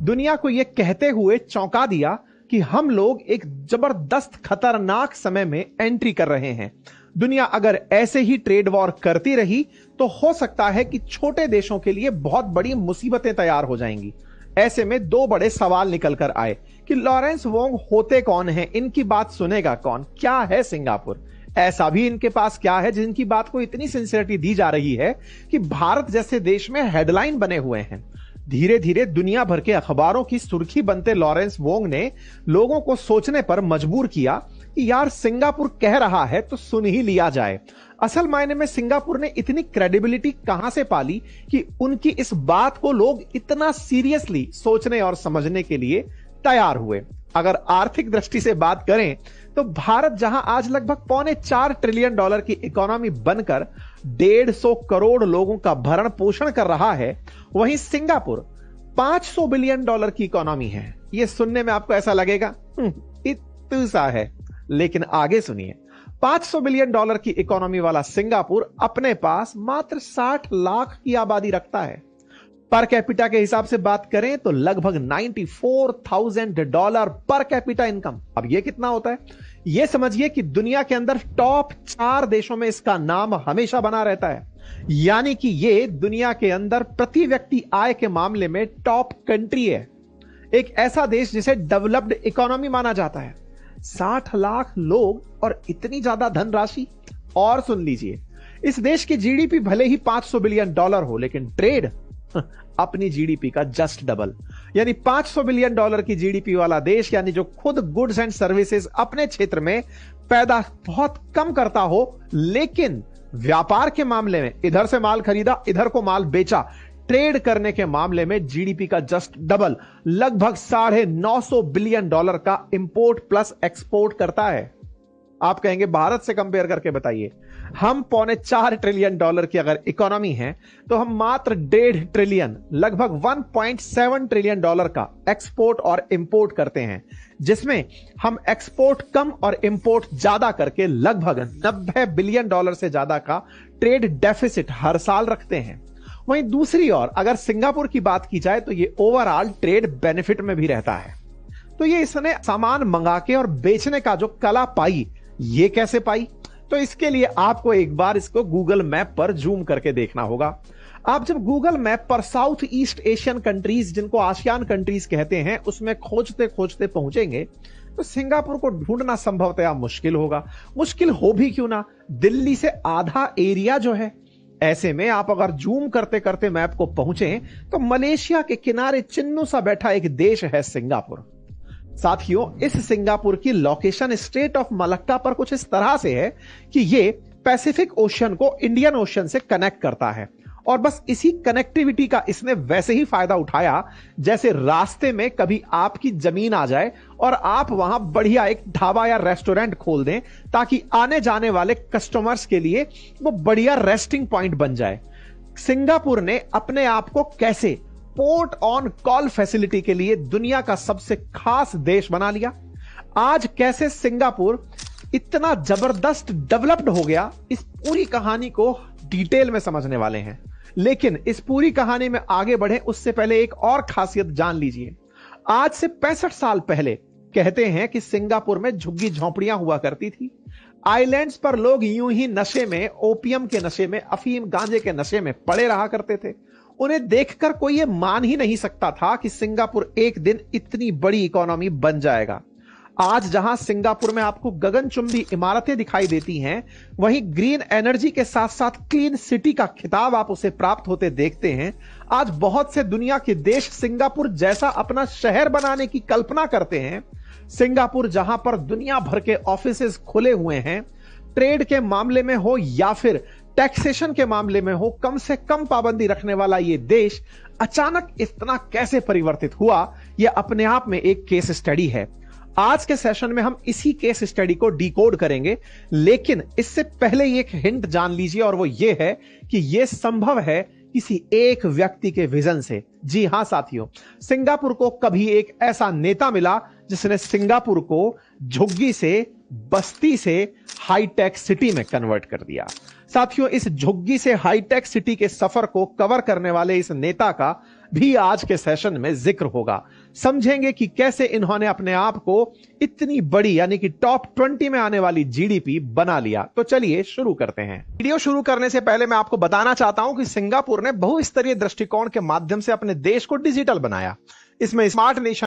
दुनिया को यह कहते हुए चौंका दिया कि हम लोग एक जबरदस्त खतरनाक समय में एंट्री कर रहे हैं। दुनिया अगर ऐसे ही ट्रेड वॉर करती रही तो हो सकता है कि छोटे देशों के लिए बहुत बड़ी मुसीबतें तैयार हो जाएंगी। ऐसे में दो बड़े सवाल निकल कर आए कि लॉरेंस वोंग होते कौन हैं, इनकी बात सुनेगा कौन, क्या है सिंगापुर, ऐसा भी इनके पास क्या है जिनकी बात को इतनी सिंसियरिटी दी जा रही है कि भारत जैसे देश में हेडलाइन बने हुए हैं। धीरे धीरे दुनिया भर के अखबारों की सुर्खी बनते लॉरेंस वोंग ने लोगों को सोचने पर मजबूर किया कि यार सिंगापुर कह रहा है तो सुन ही लिया जाए। असल मायने में सिंगापुर ने इतनी क्रेडिबिलिटी कहां से पाली कि उनकी इस बात को लोग इतना सीरियसली सोचने और समझने के लिए तैयार हुए। अगर आर्थिक दृष्टि से बात करें तो भारत जहां आज लगभग $4.25 ट्रिलियन की इकोनॉमी बनकर 150 करोड़ लोगों का भरण पोषण कर रहा है, वहीं सिंगापुर $500 बिलियन की इकोनॉमी है। यह सुनने में आपको ऐसा लगेगा इतना सा है, लेकिन आगे सुनिए। $500 बिलियन की इकोनॉमी वाला सिंगापुर अपने पास मात्र 60 लाख की आबादी रखता है। पर कैपिटा के हिसाब से बात करें तो लगभग $94,000 पर कैपिटा इनकम। अब यह कितना होता है, यह समझिए कि दुनिया के अंदर टॉप 4 देशों में इसका नाम हमेशा बना रहता है। यानी कि यह दुनिया के अंदर प्रति व्यक्ति आय के मामले में टॉप कंट्री है, एक ऐसा देश जिसे डेवलप्ड इकोनॉमी माना जाता है। 60 लाख लोग और इतनी ज्यादा धनराशि। और सुन लीजिए, इस देश की जीडीपी भले ही $500 बिलियन हो, लेकिन ट्रेड अपनी जीडीपी का जस्ट डबल। यानी $500 बिलियन की जीडीपी वाला देश, यानी जो खुद गुड्स एंड सर्विसेज अपने क्षेत्र में पैदा बहुत कम करता हो, लेकिन व्यापार के मामले में इधर से माल खरीदा, इधर को माल बेचा, ट्रेड करने के मामले में जीडीपी का जस्ट डबल, लगभग $950 बिलियन का इंपोर्ट प्लस एक्सपोर्ट करता है। आप कहेंगे भारत से कंपेयर करके बताइए, हम $4.25 ट्रिलियन की अगर इकोनॉमी है तो हम मात्र 1.5 ट्रिलियन, लगभग $1.7 ट्रिलियन का एक्सपोर्ट और इंपोर्ट करते हैं, जिसमें हम एक्सपोर्ट कम और इंपोर्ट ज्यादा करके लगभग $90 बिलियन से ज्यादा का ट्रेड डेफिसिट हर साल रखते हैं। वहीं दूसरी ओर अगर सिंगापुर की बात की जाए तो ये ओवरऑल ट्रेड बेनिफिट में भी रहता है। तो ये इसने सामान मंगा के और बेचने का जो कला पाई, ये कैसे पाई? तो इसके लिए आपको एक बार इसको गूगल मैप पर जूम करके देखना होगा। आप जब गूगल मैप पर साउथ ईस्ट एशियन कंट्रीज, जिनको आसियान कंट्रीज कहते हैं, उसमें खोजते खोजते पहुंचेंगे तो सिंगापुर को ढूंढना संभवतः मुश्किल होगा। मुश्किल हो भी क्यों ना, दिल्ली से आधा एरिया जो है। ऐसे में आप अगर जूम करते करते मैप को पहुंचे तो मलेशिया के किनारे चिन्नू सा बैठा एक देश है सिंगापुर। साथियों, इस सिंगापुर की लोकेशन स्ट्रेट ऑफ मलक्का पर कुछ इस तरह से है कि ये पैसिफिक ओशियन को इंडियन ओशियन से कनेक्ट करता है, और बस इसी कनेक्टिविटी का इसने वैसे ही फायदा उठाया जैसे रास्ते में कभी आपकी जमीन आ जाए और आप वहां बढ़िया एक ढाबा या रेस्टोरेंट खोल दें ताकि आने जाने वाले कस्टमर्स के लिए वो बढ़िया रेस्टिंग पॉइंट बन जाए। सिंगापुर ने अपने आप को कैसे पोर्ट ऑन कॉल फैसिलिटी के लिए दुनिया का सबसे खास देश बना लिया, आज कैसे सिंगापुर इतना जबरदस्त डेवलप्ड हो गया, इस पूरी कहानी को डिटेल में समझने वाले हैं। लेकिन इस पूरी कहानी में आगे बढ़े उससे पहले एक और खासियत जान लीजिए। आज से 65 साल पहले कहते हैं कि सिंगापुर में झुग्गी झोंपड़ियां हुआ करती थी। आइलैंड्स पर लोग यूं ही नशे में, ओपियम के नशे में, अफीम गांजे के नशे में पड़े रहा करते थे। उन्हें देखकर कोई यह मान ही नहीं सकता था कि सिंगापुर एक दिन इतनी बड़ी इकोनॉमी बन जाएगा। आज जहां सिंगापुर में आपको गगनचुंबी इमारतें दिखाई देती हैं, वहीं ग्रीन एनर्जी के साथ साथ क्लीन सिटी का खिताब आप उसे प्राप्त होते देखते हैं। आज बहुत से दुनिया के देश सिंगापुर जैसा अपना शहर बनाने की कल्पना करते हैं। सिंगापुर जहां पर दुनिया भर के ऑफिसेज खुले हुए हैं, ट्रेड के मामले में हो या फिर टैक्सेशन के मामले में हो, कम से कम पाबंदी रखने वाला यह देश अचानक इतना कैसे परिवर्तित हुआ, यह अपने आप में एक केस स्टडी है। आज के सेशन में हम इसी केस स्टडी को डिकोड करेंगे, लेकिन इससे पहले एक हिंट जान लीजिए, और वो ये है कि यह संभव है किसी एक व्यक्ति के विजन से। जी हां साथियों, सिंगापुर को कभी एक ऐसा नेता मिला जिसने सिंगापुर को झुग्गी से, बस्ती से हाईटेक सिटी में कन्वर्ट कर दिया। साथियों, इस झुग्गी से हाईटेक सिटी के सफर को कवर करने वाले इस नेता का भी आज के सेशन में जिक्र होगा। समझेंगे कि कैसे इन्होंने अपने आप को इतनी बड़ी यानी कि टॉप 20 में आने वाली जीडीपी बना लिया। तो चलिए शुरू करते हैं। वीडियो शुरू करने से पहले मैं आपको बताना चाहता हूं कि सिंगापुर ने बहुस्तरीय दृष्टिकोण के माध्यम से अपने देश को डिजिटल बनाया। इसमें स्मार्ट नेशन